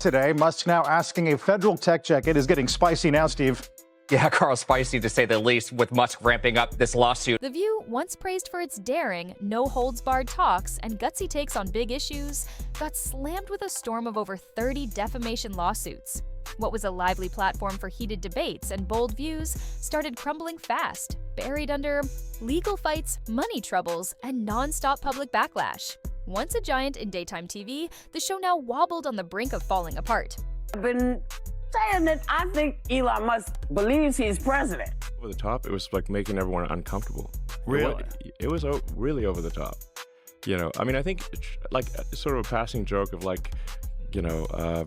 Today, Musk now asking a federal tech check. It is getting spicy now, Steve. Yeah, Carl, spicy to say the least, with Musk ramping up this lawsuit. The View, once praised for its daring, no-holds-barred talks and gutsy takes on big issues, got slammed with a storm of over 30 defamation lawsuits. What was a lively platform for heated debates and bold views started crumbling fast, buried under legal fights, money troubles, and non-stop public backlash. Once a giant in daytime TV, the show now wobbled on the brink of falling apart. I've been saying that I think Elon Musk believes he's president. Over the top, it was like making everyone uncomfortable. Really? It was really over the top. You know, I mean, I think like sort of a passing joke of like, you know,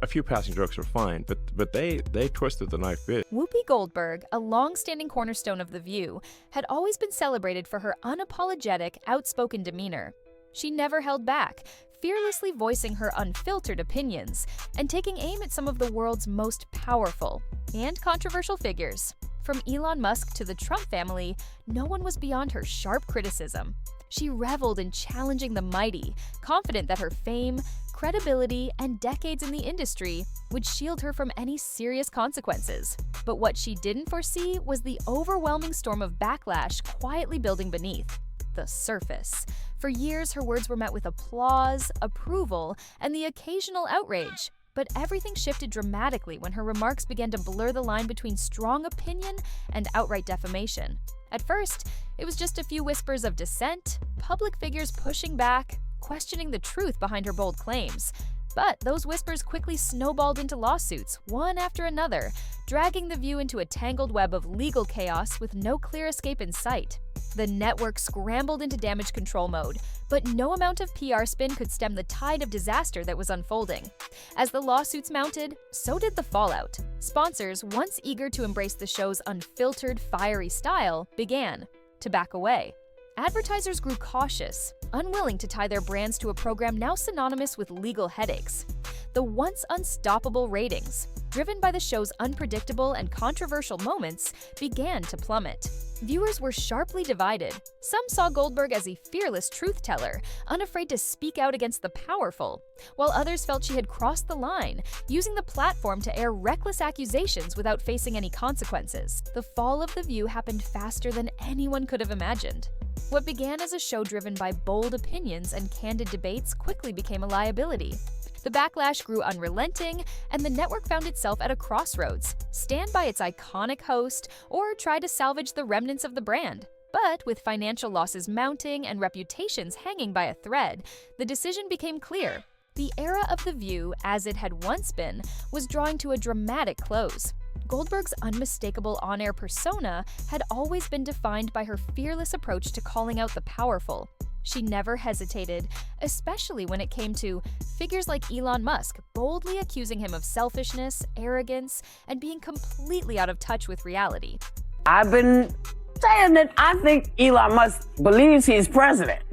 a few passing jokes are fine, but they twisted the knife bit. Whoopi Goldberg, a long-standing cornerstone of The View, had always been celebrated for her unapologetic, outspoken demeanor. She never held back, fearlessly voicing her unfiltered opinions and taking aim at some of the world's most powerful and controversial figures. From Elon Musk to the Trump family, no one was beyond her sharp criticism. She reveled in challenging the mighty, confident that her fame, credibility, and decades in the industry would shield her from any serious consequences. But what she didn't foresee was the overwhelming storm of backlash quietly building beneath the surface. For years, her words were met with applause, approval, and the occasional outrage. But everything shifted dramatically when her remarks began to blur the line between strong opinion and outright defamation. At first, it was just a few whispers of dissent, public figures pushing back, questioning the truth behind her bold claims. But those whispers quickly snowballed into lawsuits, one after another, dragging The View into a tangled web of legal chaos with no clear escape in sight. The network scrambled into damage control mode, but no amount of PR spin could stem the tide of disaster that was unfolding. As the lawsuits mounted, so did the fallout. Sponsors, once eager to embrace the show's unfiltered, fiery style, began to back away. Advertisers grew cautious, unwilling to tie their brands to a program now synonymous with legal headaches. The once unstoppable ratings, driven by the show's unpredictable and controversial moments, began to plummet. Viewers were sharply divided. Some saw Goldberg as a fearless truth-teller, unafraid to speak out against the powerful, while others felt she had crossed the line, using the platform to air reckless accusations without facing any consequences. The fall of The View happened faster than anyone could have imagined. What began as a show driven by bold opinions and candid debates quickly became a liability. The backlash grew unrelenting, and the network found itself at a crossroads: stand by its iconic host or try to salvage the remnants of the brand. But with financial losses mounting and reputations hanging by a thread, the decision became clear. The era of The View, as it had once been, was drawing to a dramatic close. Goldberg's unmistakable on-air persona had always been defined by her fearless approach to calling out the powerful. She never hesitated, especially when it came to figures like Elon Musk, boldly accusing him of selfishness, arrogance, and being completely out of touch with reality. I've been saying that I think Elon Musk believes he's president.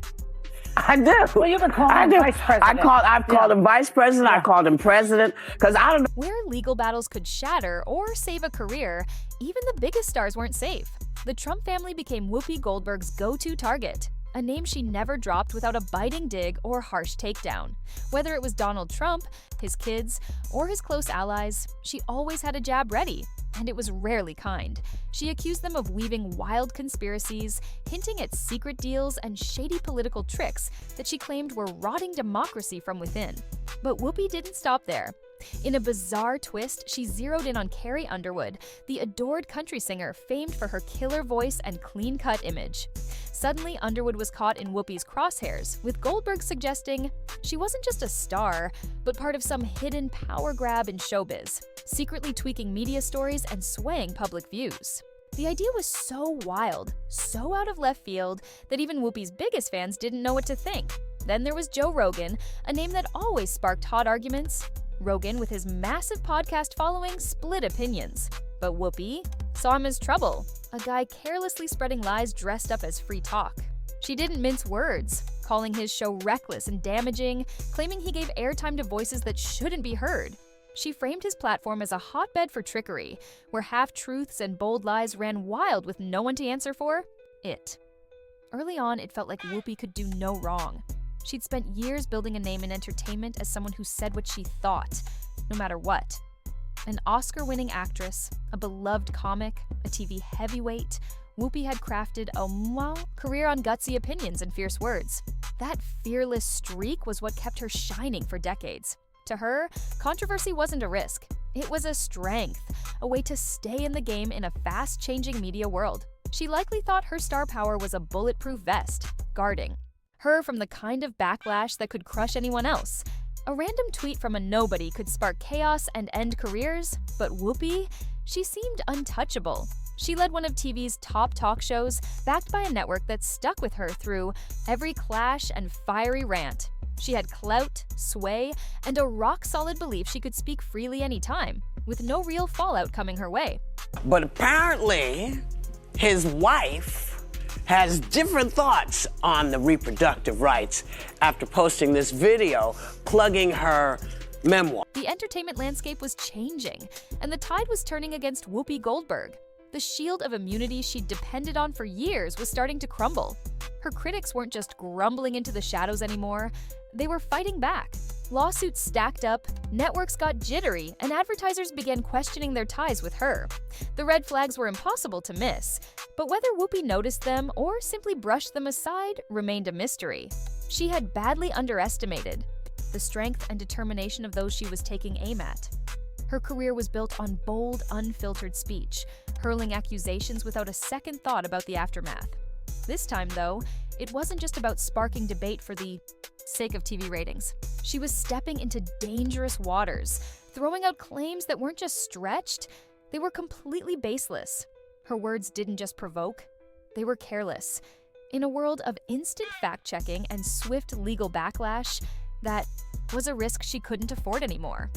I do. Well, you've been calling him vice president. I've called him vice president. Yeah. I called him president because I don't know. Where legal battles could shatter or save a career, even the biggest stars weren't safe. The Trump family became Whoopi Goldberg's go-to target, a name she never dropped without a biting dig or harsh takedown. Whether it was Donald Trump, his kids, or his close allies, she always had a jab ready, and it was rarely kind. She accused them of weaving wild conspiracies, hinting at secret deals and shady political tricks that she claimed were rotting democracy from within. But Whoopi didn't stop there. In a bizarre twist, she zeroed in on Carrie Underwood, the adored country singer famed for her killer voice and clean-cut image. Suddenly, Underwood was caught in Whoopi's crosshairs, with Goldberg suggesting she wasn't just a star, but part of some hidden power grab in showbiz, secretly tweaking media stories and swaying public views. The idea was so wild, so out of left field, that even Whoopi's biggest fans didn't know what to think. Then there was Joe Rogan, a name that always sparked hot arguments. Rogan, with his massive podcast following, split opinions. But Whoopi saw him as trouble, a guy carelessly spreading lies dressed up as free talk. She didn't mince words, calling his show reckless and damaging, claiming he gave airtime to voices that shouldn't be heard. She framed his platform as a hotbed for trickery, where half-truths and bold lies ran wild with no one to answer for it. Early on, it felt like Whoopi could do no wrong. She'd spent years building a name in entertainment as someone who said what she thought, no matter what. An Oscar-winning actress, a beloved comic, a TV heavyweight, Whoopi had crafted a career on gutsy opinions and fierce words. That fearless streak was what kept her shining for decades. To her, controversy wasn't a risk. It was a strength, a way to stay in the game in a fast-changing media world. She likely thought her star power was a bulletproof vest, guarding her from the kind of backlash that could crush anyone else. A random tweet from a nobody could spark chaos and end careers, but Whoopi, she seemed untouchable. She led one of TV's top talk shows, backed by a network that stuck with her through every clash and fiery rant. She had clout, sway, and a rock-solid belief she could speak freely anytime, with no real fallout coming her way. But apparently, his wife has different thoughts on the reproductive rights after posting this video plugging her memoir. The entertainment landscape was changing, and the tide was turning against Whoopi Goldberg. The shield of immunity she'd depended on for years was starting to crumble. Her critics weren't just grumbling into the shadows anymore, they were fighting back. Lawsuits stacked up, networks got jittery, and advertisers began questioning their ties with her. The red flags were impossible to miss, but whether Whoopi noticed them or simply brushed them aside remained a mystery. She had badly underestimated the strength and determination of those she was taking aim at. Her career was built on bold, unfiltered speech, hurling accusations without a second thought about the aftermath. This time, though, it wasn't just about sparking debate for the sake of TV ratings. She was stepping into dangerous waters, throwing out claims that weren't just stretched, they were completely baseless. Her words didn't just provoke, they were careless. In a world of instant fact-checking and swift legal backlash, that was a risk she couldn't afford anymore.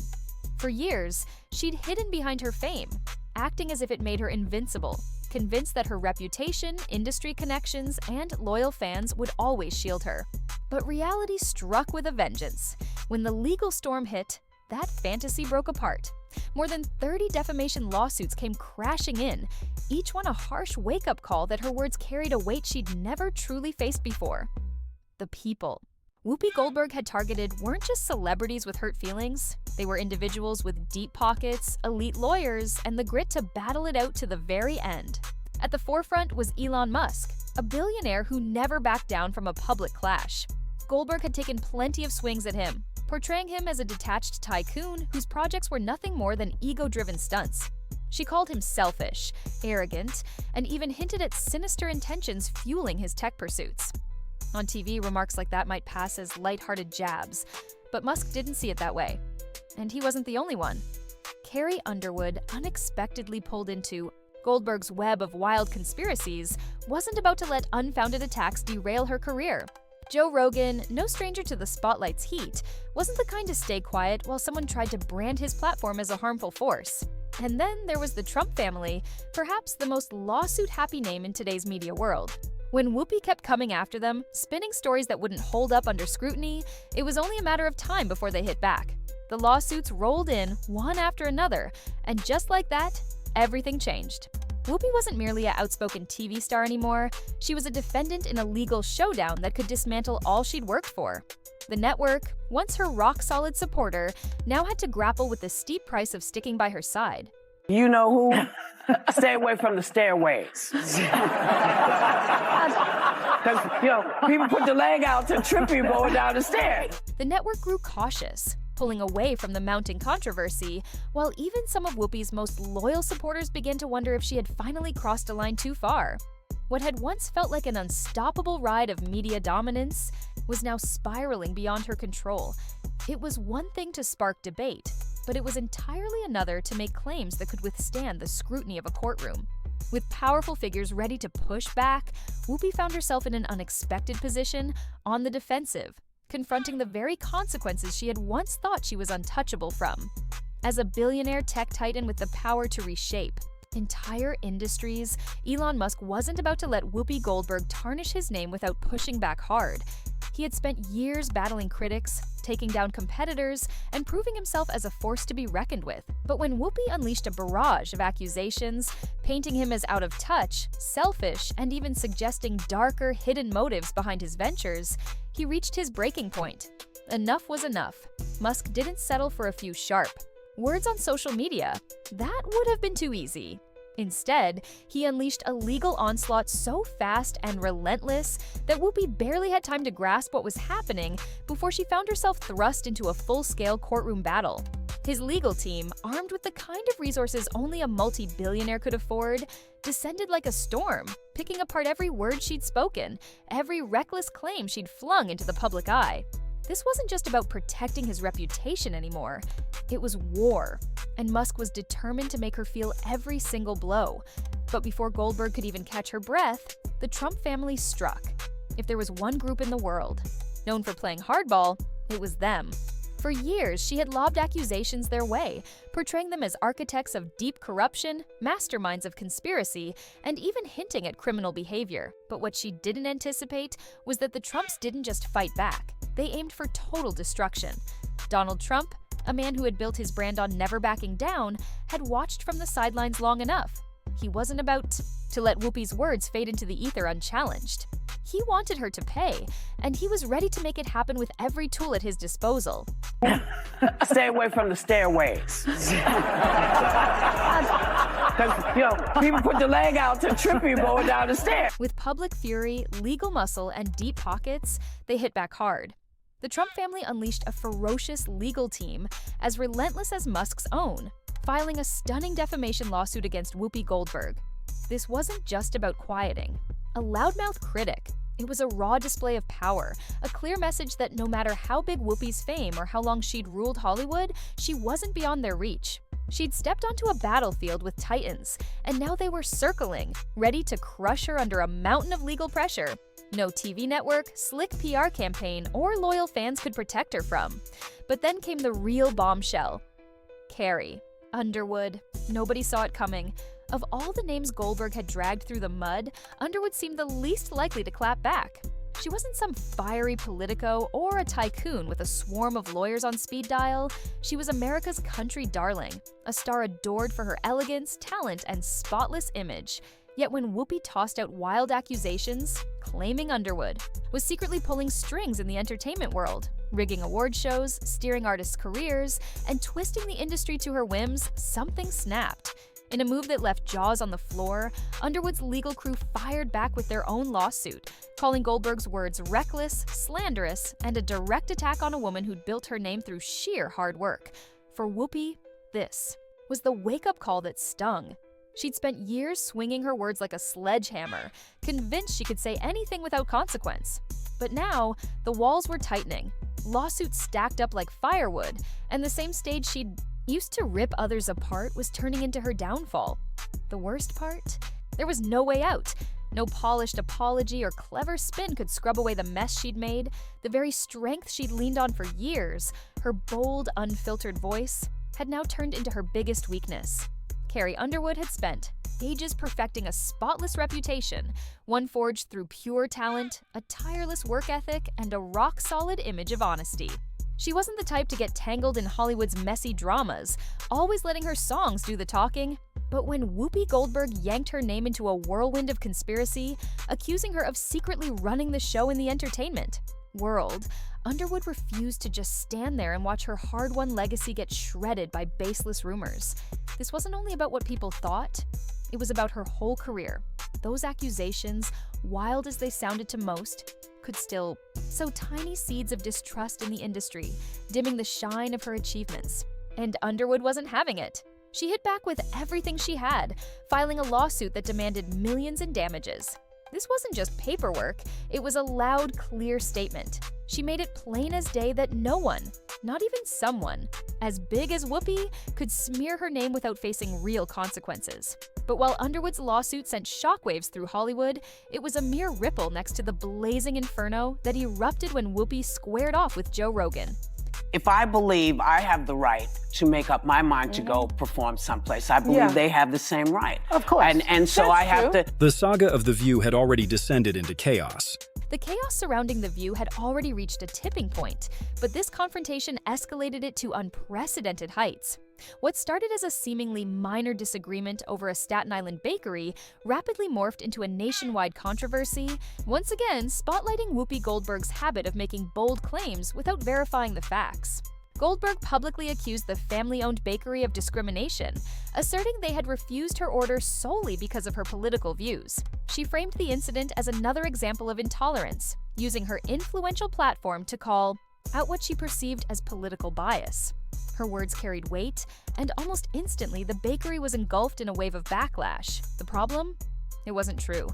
For years, she'd hidden behind her fame, acting as if it made her invincible, convinced that her reputation, industry connections, and loyal fans would always shield her. But reality struck with a vengeance. When the legal storm hit, that fantasy broke apart. More than 30 defamation lawsuits came crashing in, each one a harsh wake-up call that her words carried a weight she'd never truly faced before. The people. Whoopi Goldberg had targeted weren't just celebrities with hurt feelings, they were individuals with deep pockets, elite lawyers, and the grit to battle it out to the very end. At the forefront was Elon Musk, a billionaire who never backed down from a public clash. Goldberg had taken plenty of swings at him, portraying him as a detached tycoon whose projects were nothing more than ego-driven stunts. She called him selfish, arrogant, and even hinted at sinister intentions fueling his tech pursuits. On TV, remarks like that might pass as lighthearted jabs, but Musk didn't see it that way. And he wasn't the only one. Carrie Underwood, unexpectedly pulled into Goldberg's web of wild conspiracies, wasn't about to let unfounded attacks derail her career. Joe Rogan, no stranger to the spotlight's heat, wasn't the kind to stay quiet while someone tried to brand his platform as a harmful force. And then there was the Trump family, perhaps the most lawsuit-happy name in today's media world. When Whoopi kept coming after them, spinning stories that wouldn't hold up under scrutiny, it was only a matter of time before they hit back. The lawsuits rolled in, one after another, and just like that, everything changed. Whoopi wasn't merely an outspoken TV star anymore, she was a defendant in a legal showdown that could dismantle all she'd worked for. The network, once her rock-solid supporter, now had to grapple with the steep price of sticking by her side. You know who? Stay away from the stairways. Because, people put the leg out to trip you going down the stairs. The network grew cautious, pulling away from the mounting controversy, while even some of Whoopi's most loyal supporters began to wonder if she had finally crossed a line too far. What had once felt like an unstoppable ride of media dominance was now spiraling beyond her control. It was one thing to spark debate, but it was entirely another to make claims that could withstand the scrutiny of a courtroom. With powerful figures ready to push back, Whoopi found herself in an unexpected position, on the defensive, confronting the very consequences she had once thought she was untouchable from. As a billionaire tech titan with the power to reshape, entire industries, Elon Musk wasn't about to let Whoopi Goldberg tarnish his name without pushing back hard. He had spent years battling critics, taking down competitors, and proving himself as a force to be reckoned with. But when Whoopi unleashed a barrage of accusations, painting him as out of touch, selfish, and even suggesting darker, hidden motives behind his ventures, he reached his breaking point. Enough was enough. Musk didn't settle for a few sharp words on social media. That would have been too easy. Instead, he unleashed a legal onslaught so fast and relentless that Whoopi barely had time to grasp what was happening before she found herself thrust into a full-scale courtroom battle. His legal team, armed with the kind of resources only a multi-billionaire could afford, descended like a storm, picking apart every word she'd spoken, every reckless claim she'd flung into the public eye. This wasn't just about protecting his reputation anymore. It was war, and Musk was determined to make her feel every single blow. But before Goldberg could even catch her breath, the Trump family struck. If there was one group in the world known for playing hardball, it was them. For years, she had lobbed accusations their way, portraying them as architects of deep corruption, masterminds of conspiracy, and even hinting at criminal behavior. But what she didn't anticipate was that the Trumps didn't just fight back. They aimed for total destruction. Donald Trump, a man who had built his brand on never backing down, had watched from the sidelines long enough. He wasn't about to let Whoopi's words fade into the ether unchallenged. He wanted her to pay, and he was ready to make it happen with every tool at his disposal. Stay away from the stairways. Because, people put the leg out to trip you going down the stairs. With public fury, legal muscle, and deep pockets, they hit back hard. The Trump family unleashed a ferocious legal team as relentless as Musk's own, filing a stunning defamation lawsuit against Whoopi Goldberg. This wasn't just about quieting a loudmouth critic. It was a raw display of power, a clear message that no matter how big Whoopi's fame or how long she'd ruled Hollywood, she wasn't beyond their reach. She'd stepped onto a battlefield with titans, and now they were circling, ready to crush her under a mountain of legal pressure. No TV network, slick PR campaign, or loyal fans could protect her from. But then came the real bombshell. Carrie Underwood. Nobody saw it coming. Of all the names Goldberg had dragged through the mud, Underwood seemed the least likely to clap back. She wasn't some fiery politico or a tycoon with a swarm of lawyers on speed dial. She was America's country darling, a star adored for her elegance, talent, and spotless image. Yet when Whoopi tossed out wild accusations, claiming Underwood was secretly pulling strings in the entertainment world, rigging award shows, steering artists' careers, and twisting the industry to her whims, something snapped. In a move that left jaws on the floor, Underwood's legal crew fired back with their own lawsuit, calling Goldberg's words reckless, slanderous, and a direct attack on a woman who'd built her name through sheer hard work. For Whoopi, this was the wake-up call that stung. She'd spent years swinging her words like a sledgehammer, convinced she could say anything without consequence. But now, the walls were tightening, lawsuits stacked up like firewood, and the same stage she'd used to rip others apart was turning into her downfall. The worst part? There was no way out. No polished apology or clever spin could scrub away the mess she'd made, the very strength she'd leaned on for years. Her bold, unfiltered voice had now turned into her biggest weakness. Carrie Underwood had spent ages perfecting a spotless reputation, one forged through pure talent, a tireless work ethic, and a rock-solid image of honesty. She wasn't the type to get tangled in Hollywood's messy dramas, always letting her songs do the talking. But when Whoopi Goldberg yanked her name into a whirlwind of conspiracy, accusing her of secretly running the show in the entertainment world, Underwood refused to just stand there and watch her hard-won legacy get shredded by baseless rumors. This wasn't only about what people thought, it was about her whole career. Those accusations, wild as they sounded to most, could still sow tiny seeds of distrust in the industry, dimming the shine of her achievements. And Underwood wasn't having it. She hit back with everything she had, filing a lawsuit that demanded millions in damages. This wasn't just paperwork, it was a loud, clear statement. She made it plain as day that no one, not even someone, as big as Whoopi, could smear her name without facing real consequences. But while Underwood's lawsuit sent shockwaves through Hollywood, it was a mere ripple next to the blazing inferno that erupted when Whoopi squared off with Joe Rogan. If I believe I have the right to make up my mind to go perform someplace, I believe they have the same right. Of course. And so I have to. The saga of The View had already descended into chaos. The chaos surrounding The View had already reached a tipping point, but this confrontation escalated it to unprecedented heights. What started as a seemingly minor disagreement over a Staten Island bakery rapidly morphed into a nationwide controversy, once again spotlighting Whoopi Goldberg's habit of making bold claims without verifying the facts. Goldberg publicly accused the family-owned bakery of discrimination, asserting they had refused her order solely because of her political views. She framed the incident as another example of intolerance, using her influential platform to call out what she perceived as political bias. Her words carried weight, and almost instantly the bakery was engulfed in a wave of backlash. The problem? It wasn't true.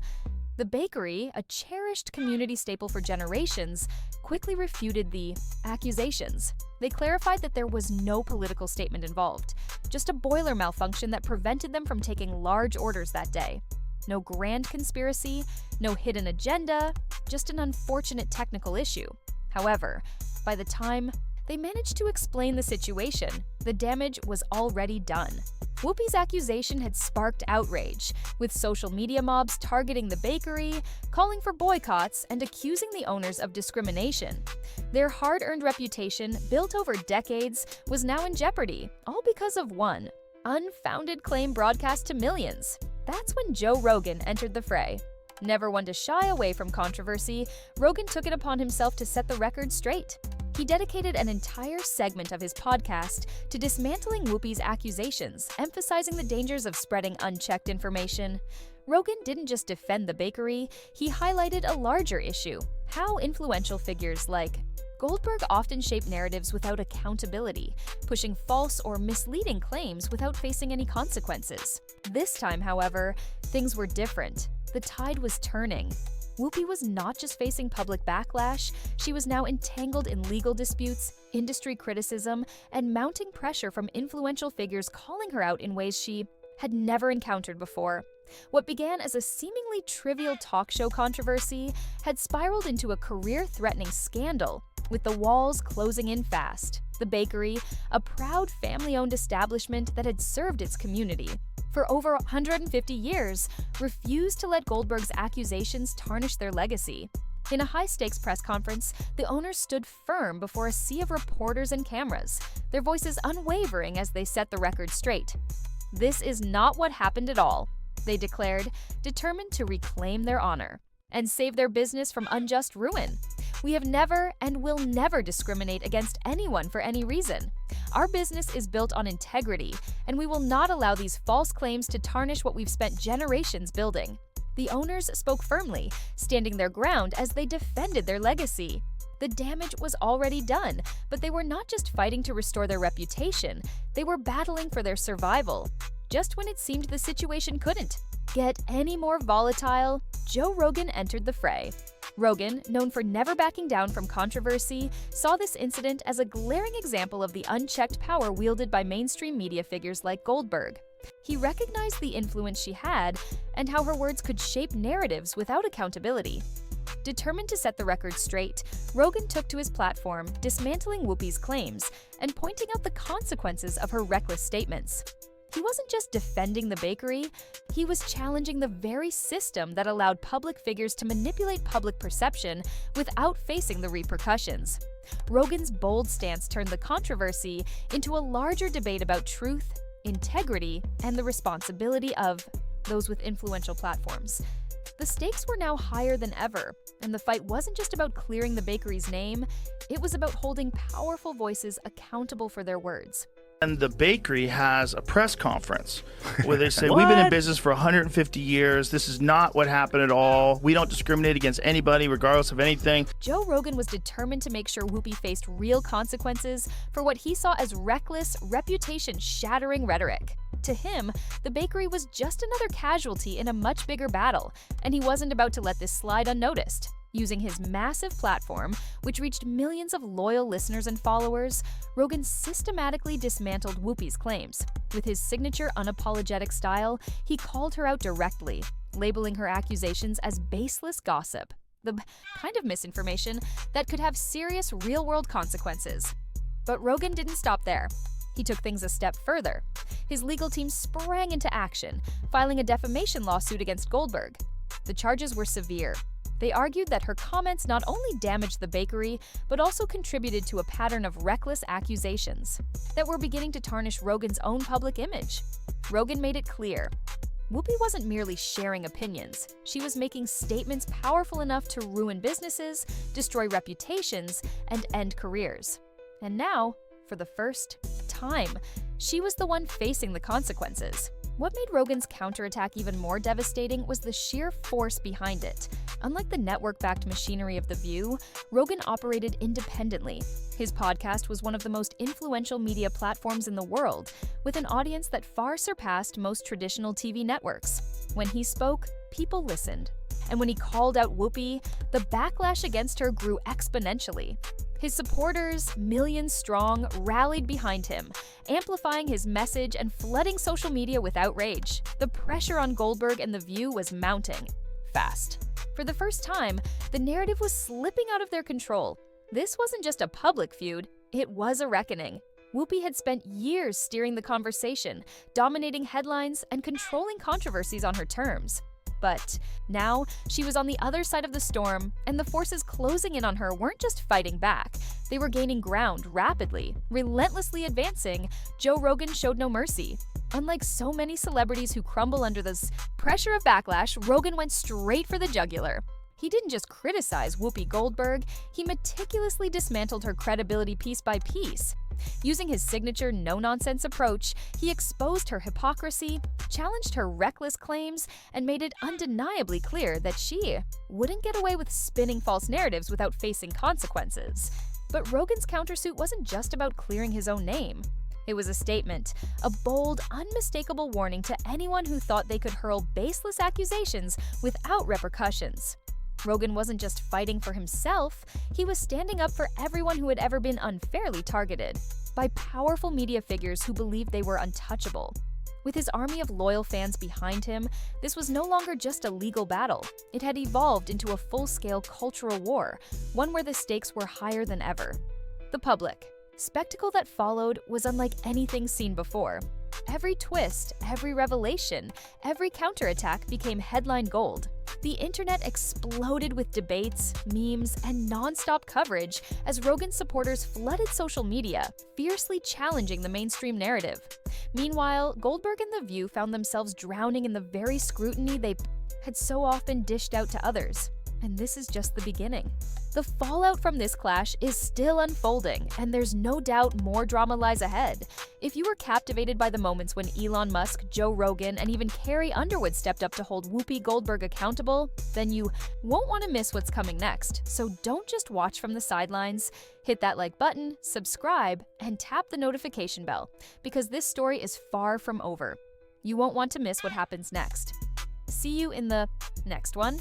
The bakery, a cherished community staple for generations, quickly refuted the accusations. They clarified that there was no political statement involved, just a boiler malfunction that prevented them from taking large orders that day. No grand conspiracy, no hidden agenda, just an unfortunate technical issue. However, by the time they managed to explain the situation, the damage was already done. Whoopi's accusation had sparked outrage, with social media mobs targeting the bakery, calling for boycotts, and accusing the owners of discrimination. Their hard-earned reputation, built over decades, was now in jeopardy, all because of one unfounded claim broadcast to millions. That's when Joe Rogan entered the fray. Never one to shy away from controversy, Rogan took it upon himself to set the record straight. He dedicated an entire segment of his podcast to dismantling Whoopi's accusations, emphasizing the dangers of spreading unchecked information. Rogan didn't just defend the bakery, he highlighted a larger issue: how influential figures like Goldberg often shape narratives without accountability, pushing false or misleading claims without facing any consequences. This time, however, things were different. The tide was turning. Whoopi was not just facing public backlash, she was now entangled in legal disputes, industry criticism, and mounting pressure from influential figures calling her out in ways she had never encountered before. What began as a seemingly trivial talk show controversy had spiraled into a career-threatening scandal, with the walls closing in fast. The bakery, a proud family-owned establishment that had served its community for over 150 years, refused to let Goldberg's accusations tarnish their legacy. In a high-stakes press conference, the owners stood firm before a sea of reporters and cameras, their voices unwavering as they set the record straight. "This is not what happened at all," they declared, determined to reclaim their honor and save their business from unjust ruin. "We have never and will never discriminate against anyone for any reason. Our business is built on integrity, and we will not allow these false claims to tarnish what we've spent generations building." The owners spoke firmly, standing their ground as they defended their legacy. The damage was already done, but they were not just fighting to restore their reputation, they were battling for their survival. Just when it seemed the situation couldn't get any more volatile, Joe Rogan entered the fray. Rogan, known for never backing down from controversy, saw this incident as a glaring example of the unchecked power wielded by mainstream media figures like Goldberg. He recognized the influence she had and how her words could shape narratives without accountability. Determined to set the record straight, Rogan took to his platform, dismantling Whoopi's claims and pointing out the consequences of her reckless statements. He wasn't just defending the bakery, he was challenging the very system that allowed public figures to manipulate public perception without facing the repercussions. Rogan's bold stance turned the controversy into a larger debate about truth, integrity, and the responsibility of those with influential platforms. The stakes were now higher than ever, and the fight wasn't just about clearing the bakery's name, it was about holding powerful voices accountable for their words. And the bakery has a press conference where they say, "We've been in business for 150 years. This is not what happened at all. We don't discriminate against anybody, regardless of anything." Joe Rogan was determined to make sure Whoopi faced real consequences for what he saw as reckless, reputation-shattering rhetoric. To him, the bakery was just another casualty in a much bigger battle, and he wasn't about to let this slide unnoticed. Using his massive platform, which reached millions of loyal listeners and followers, Rogan systematically dismantled Whoopi's claims. With his signature unapologetic style, he called her out directly, labeling her accusations as baseless gossip, the kind of misinformation that could have serious real-world consequences. But Rogan didn't stop there. He took things a step further. His legal team sprang into action, filing a defamation lawsuit against Goldberg. The charges were severe. They argued that her comments not only damaged the bakery, but also contributed to a pattern of reckless accusations that were beginning to tarnish Rogan's own public image. Rogan made it clear. Whoopi wasn't merely sharing opinions. She was making statements powerful enough to ruin businesses, destroy reputations, and end careers. And now, for the first time, she was the one facing the consequences. What made Rogan's counterattack even more devastating was the sheer force behind it. Unlike the network-backed machinery of The View, Rogan operated independently. His podcast was one of the most influential media platforms in the world, with an audience that far surpassed most traditional TV networks. When he spoke, people listened. And when he called out Whoopi, the backlash against her grew exponentially. His supporters, millions strong, rallied behind him, amplifying his message and flooding social media with outrage. The pressure on Goldberg and The View was mounting fast. For the first time, the narrative was slipping out of their control. This wasn't just a public feud, it was a reckoning. Whoopi had spent years steering the conversation, dominating headlines and controlling controversies on her terms. But now, she was on the other side of the storm, and the forces closing in on her weren't just fighting back. They were gaining ground rapidly, relentlessly advancing. Joe Rogan showed no mercy. Unlike so many celebrities who crumble under the pressure of backlash, Rogan went straight for the jugular. He didn't just criticize Whoopi Goldberg, he meticulously dismantled her credibility piece by piece. Using his signature no-nonsense approach, he exposed her hypocrisy, challenged her reckless claims, and made it undeniably clear that she wouldn't get away with spinning false narratives without facing consequences. But Rogan's countersuit wasn't just about clearing his own name. It was a statement, a bold, unmistakable warning to anyone who thought they could hurl baseless accusations without repercussions. Rogan wasn't just fighting for himself, he was standing up for everyone who had ever been unfairly targeted by powerful media figures who believed they were untouchable. With his army of loyal fans behind him, this was no longer just a legal battle. It had evolved into a full-scale cultural war, one where the stakes were higher than ever. The public. Spectacle that followed was unlike anything seen before. Every twist, every revelation, every counterattack became headline gold. The internet exploded with debates, memes, and non-stop coverage as Rogan's supporters flooded social media, fiercely challenging the mainstream narrative. Meanwhile, Goldberg and The View found themselves drowning in the very scrutiny they had so often dished out to others. And this is just the beginning. The fallout from this clash is still unfolding, and there's no doubt more drama lies ahead. If you were captivated by the moments when Elon Musk, Joe Rogan, and even Carrie Underwood stepped up to hold Whoopi Goldberg accountable, then you won't want to miss what's coming next. So don't just watch from the sidelines. Hit that like button, subscribe, and tap the notification bell, because this story is far from over. You won't want to miss what happens next. See you in the next one.